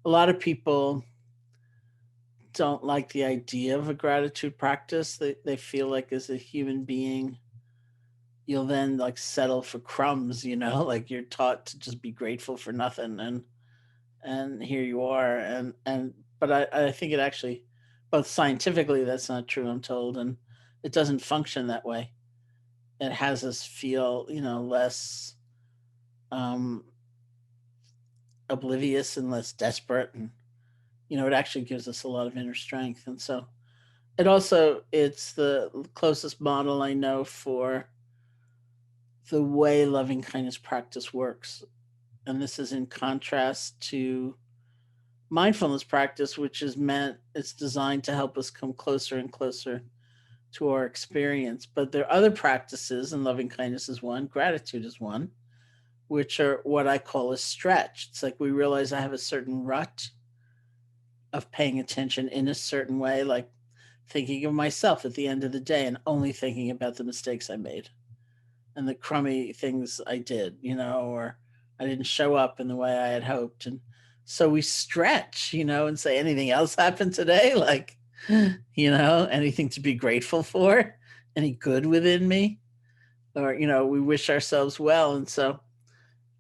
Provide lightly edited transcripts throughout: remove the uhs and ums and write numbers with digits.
a lot of people don't like the idea of a gratitude practice. They feel like as a human being, you'll then like settle for crumbs, like you're taught to just be grateful for nothing and here you are and but I think it actually both scientifically that's not true, I'm told, and it doesn't function that way. It has us feel, less um oblivious and less desperate, and it actually gives us a lot of inner strength. And so it's the closest model I know for the way loving kindness practice works. And this is in contrast to mindfulness practice, which is meant, it's designed to help us come closer and closer to our experience. But there are other practices, and loving kindness is one, gratitude is one, which are what I call a stretch. It's like we realize I have a certain rut of paying attention in a certain way, like thinking of myself at the end of the day and only thinking about the mistakes I made and the crummy things I did, or I didn't show up in the way I had hoped. And so we stretch, and say, anything else happened today? Like, anything to be grateful for? Any good within me? Or, we wish ourselves well. And so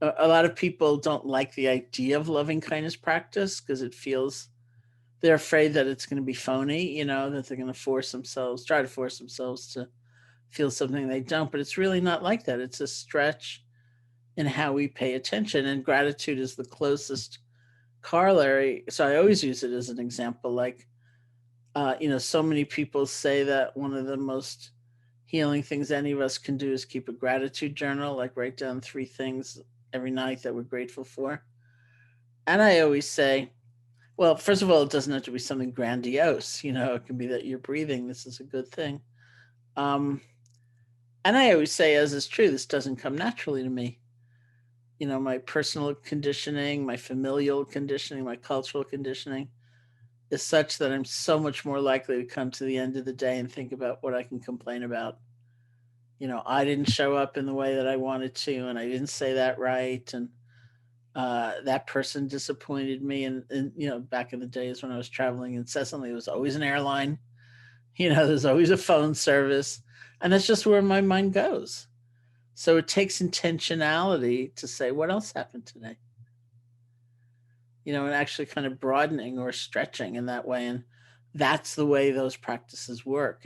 a lot of people don't like the idea of loving kindness practice because it feels, they're afraid that it's going to be phony, that they're going to try to force themselves to feel something they don't. But it's really not like that. It's a stretch in how we pay attention. And gratitude is the closest corollary. So I always use it as an example. Like, so many people say that one of the most healing things any of us can do is keep a gratitude journal, like write down 3 things every night that we're grateful for. And I always say, well, first of all, it doesn't have to be something grandiose. It can be that you're breathing. This is a good thing. Um, and I always say, as is true, this doesn't come naturally to me. My personal conditioning, my familial conditioning, my cultural conditioning is such that I'm so much more likely to come to the end of the day and think about what I can complain about. I didn't show up in the way that I wanted to, and I didn't say that right, and that person disappointed me. And back in the days when I was traveling incessantly, it was always an airline. There's always a phone service, and that's just where my mind goes. So it takes intentionality to say, what else happened today? And actually kind of broadening or stretching in that way. And that's the way those practices work.